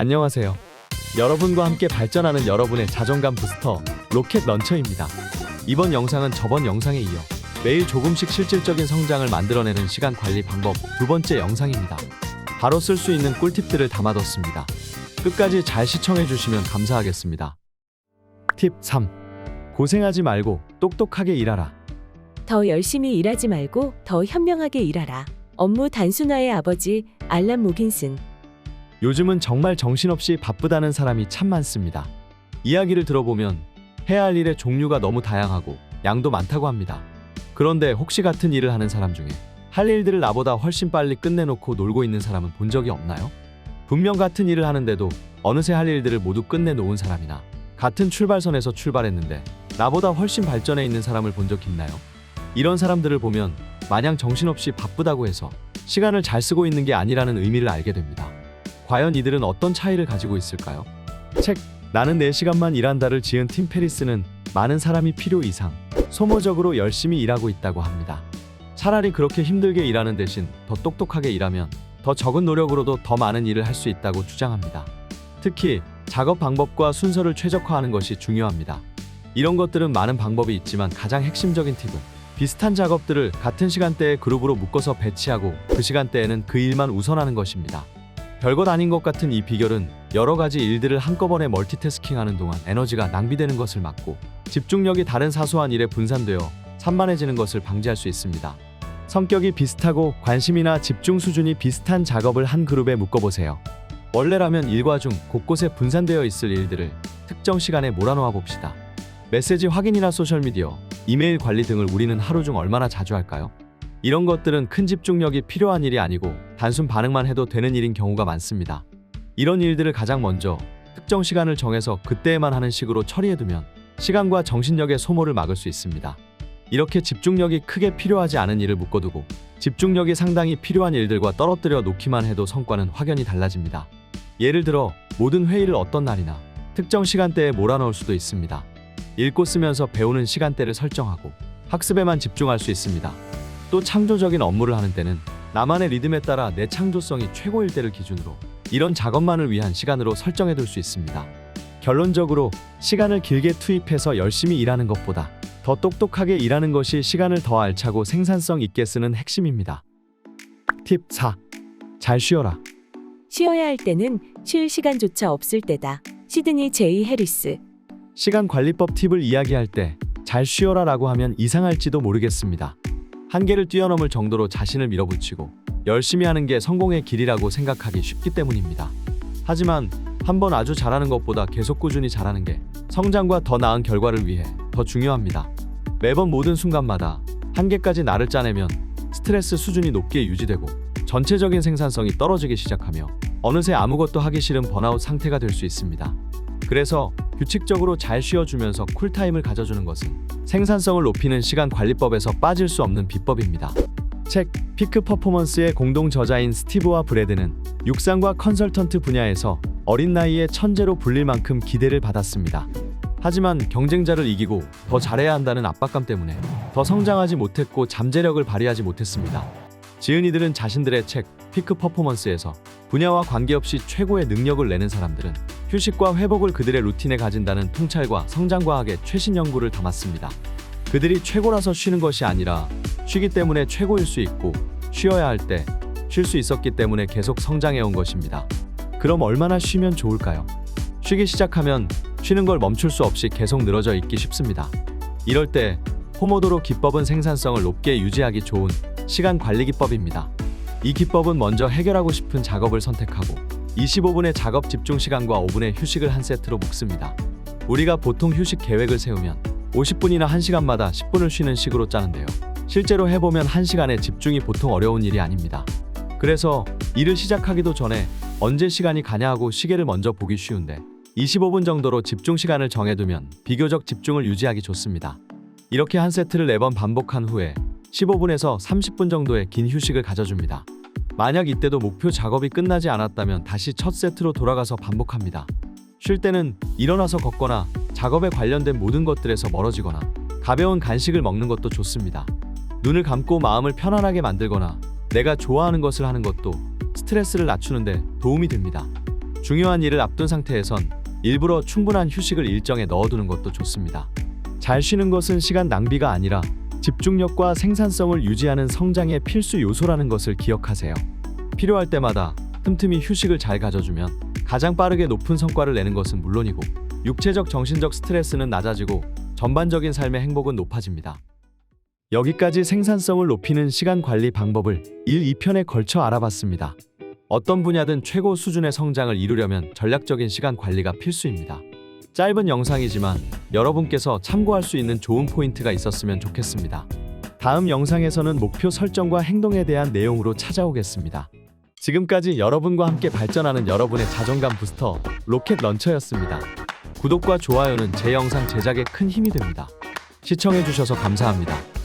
안녕하세요. 여러분과 함께 발전하는 여러분의 자존감 부스터 로켓 런처입니다. 이번 영상은 저번 영상에 이어 매일 조금씩 실질적인 성장을 만들어내는 시간 관리 방법 두 번째 영상입니다. 바로 쓸 수 있는 꿀팁들을 담아뒀습니다. 끝까지 잘 시청해 주시면 감사하겠습니다. 팁 3. 고생하지 말고 똑똑하게 일하라. 더 열심히 일하지 말고 더 현명하게 일하라. 업무 단순화의 아버지 알란 모긴슨. 요즘은 정말 정신없이 바쁘다는 사람이 참 많습니다. 이야기를 들어보면 해야 할 일의 종류가 너무 다양하고 양도 많다고 합니다. 그런데 혹시 같은 일을 하는 사람 중에 할 일들을 나보다 훨씬 빨리 끝내놓고 놀고 있는 사람은 본 적이 없나요? 분명 같은 일을 하는데도 어느새 할 일들을 모두 끝내놓은 사람이나 같은 출발선에서 출발했는데 나보다 훨씬 발전해 있는 사람을 본 적 있나요? 이런 사람들을 보면 마냥 정신없이 바쁘다고 해서 시간을 잘 쓰고 있는 게 아니라는 의미를 알게 됩니다. 과연 이들은 어떤 차이를 가지고 있을까요? 책 나는 4시간만 일한다를 지은 팀 페리스는 많은 사람이 필요 이상 소모적으로 열심히 일하고 있다고 합니다. 차라리 그렇게 힘들게 일하는 대신 더 똑똑하게 일하면 더 적은 노력으로도 더 많은 일을 할 수 있다고 주장합니다. 특히 작업 방법과 순서를 최적화하는 것이 중요합니다. 이런 것들은 많은 방법이 있지만 가장 핵심적인 팁은 비슷한 작업들을 같은 시간대에 그룹으로 묶어서 배치하고 그 시간대에는 그 일만 우선하는 것입니다. 별것 아닌 것 같은 이 비결은 여러 가지 일들을 한꺼번에 멀티태스킹하는 동안 에너지가 낭비되는 것을 막고 집중력이 다른 사소한 일에 분산되어 산만해지는 것을 방지할 수 있습니다. 성격이 비슷하고 관심이나 집중 수준이 비슷한 작업을 한 그룹에 묶어보세요. 원래라면 일과 중 곳곳에 분산되어 있을 일들을 특정 시간에 몰아놓아 봅시다. 메시지 확인이나 소셜미디어, 이메일 관리 등을 우리는 하루 중 얼마나 자주 할까요? 이런 것들은 큰 집중력이 필요한 일이 아니고 단순 반응만 해도 되는 일인 경우가 많습니다. 이런 일들을 가장 먼저 특정 시간을 정해서 그때에만 하는 식으로 처리해두면 시간과 정신력의 소모를 막을 수 있습니다. 이렇게 집중력이 크게 필요하지 않은 일을 묶어두고 집중력이 상당히 필요한 일들과 떨어뜨려 놓기만 해도 성과는 확연히 달라집니다. 예를 들어 모든 회의를 어떤 날이나 특정 시간대에 몰아넣을 수도 있습니다. 읽고 쓰면서 배우는 시간대를 설정하고 학습에만 집중할 수 있습니다. 또 창조적인 업무를 하는 때는 나만의 리듬에 따라 내 창조성이 최고일 때를 기준으로 이런 작업만을 위한 시간으로 설정해둘 수 있습니다. 결론적으로 시간을 길게 투입해서 열심히 일하는 것보다 더 똑똑하게 일하는 것이 시간을 더 알차고 생산성 있게 쓰는 핵심입니다. 팁 4. 잘 쉬어라. 쉬어야 할 때는 쉴 시간조차 없을 때다. 시드니 제이 해리스. 시간 관리법 팁을 이야기할 때 잘 쉬어라 라고 하면 이상할지도 모르겠습니다. 한계를 뛰어넘을 정도로 자신을 밀어붙이고 열심히 하는 게 성공의 길이라고 생각하기 쉽기 때문입니다. 하지만 한번 아주 잘하는 것보다 계속 꾸준히 잘하는 게 성장과 더 나은 결과를 위해 더 중요합니다. 매번 모든 순간마다 한계까지 나를 짜내면 스트레스 수준이 높게 유지되고 전체적인 생산성이 떨어지기 시작하며 어느새 아무것도 하기 싫은 번아웃 상태가 될 수 있습니다. 그래서 규칙적으로 잘 쉬어주면서 쿨타임을 가져주는 것은 생산성을 높이는 시간 관리법에서 빠질 수 없는 비법입니다. 책 피크 퍼포먼스의 공동 저자인 스티브와 브래드는 육상과 컨설턴트 분야에서 어린 나이에 천재로 불릴 만큼 기대를 받았습니다. 하지만 경쟁자를 이기고 더 잘해야 한다는 압박감 때문에 더 성장하지 못했고 잠재력을 발휘하지 못했습니다. 지은이들은 자신들의 책 피크 퍼포먼스에서 분야와 관계없이 최고의 능력을 내는 사람들은 휴식과 회복을 그들의 루틴에 가진다는 통찰과 성장과학의 최신 연구를 담았습니다. 그들이 최고라서 쉬는 것이 아니라 쉬기 때문에 최고일 수 있고 쉬어야 할 때 쉴 수 있었기 때문에 계속 성장해온 것입니다. 그럼 얼마나 쉬면 좋을까요? 쉬기 시작하면 쉬는 걸 멈출 수 없이 계속 늘어져 있기 쉽습니다. 이럴 때 포모도로 기법은 생산성을 높게 유지하기 좋은 시간 관리 기법입니다. 이 기법은 먼저 해결하고 싶은 작업을 선택하고 25분의 작업 집중 시간과 5분의 휴식을 한 세트로 묶습니다. 우리가 보통 휴식 계획을 세우면 50분이나 1시간마다 10분을 쉬는 식으로 짜는데요. 실제로 해보면 1시간의 집중이 보통 어려운 일이 아닙니다. 그래서 일을 시작하기도 전에 언제 시간이 가냐 하고 시계를 먼저 보기 쉬운데 25분 정도로 집중 시간을 정해두면 비교적 집중을 유지하기 좋습니다. 이렇게 한 세트를 4번 반복한 후에 15분에서 30분 정도의 긴 휴식을 가져줍니다. 만약 이때도 목표 작업이 끝나지 않았다면 다시 첫 세트로 돌아가서 반복합니다. 쉴 때는 일어나서 걷거나 작업에 관련된 모든 것들에서 멀어지거나 가벼운 간식을 먹는 것도 좋습니다. 눈을 감고 마음을 편안하게 만들거나 내가 좋아하는 것을 하는 것도 스트레스를 낮추는데 도움이 됩니다. 중요한 일을 앞둔 상태에선 일부러 충분한 휴식을 일정에 넣어두는 것도 좋습니다. 잘 쉬는 것은 시간 낭비가 아니라 집중력과 생산성을 유지하는 성장의 필수 요소라는 것을 기억하세요. 필요할 때마다 틈틈이 휴식을 잘 가져주면 가장 빠르게 높은 성과를 내는 것은 물론이고 육체적 정신적 스트레스는 낮아지고 전반적인 삶의 행복은 높아집니다. 여기까지 생산성을 높이는 시간 관리 방법을 1, 2편에 걸쳐 알아봤습니다. 어떤 분야든 최고 수준의 성장을 이루려면 전략적인 시간 관리가 필수입니다. 짧은 영상이지만 여러분께서 참고할 수 있는 좋은 포인트가 있었으면 좋겠습니다. 다음 영상에서는 목표 설정과 행동에 대한 내용으로 찾아오겠습니다. 지금까지 여러분과 함께 발전하는 여러분의 자존감 부스터 로켓 런처였습니다. 구독과 좋아요는 제 영상 제작에 큰 힘이 됩니다. 시청해주셔서 감사합니다.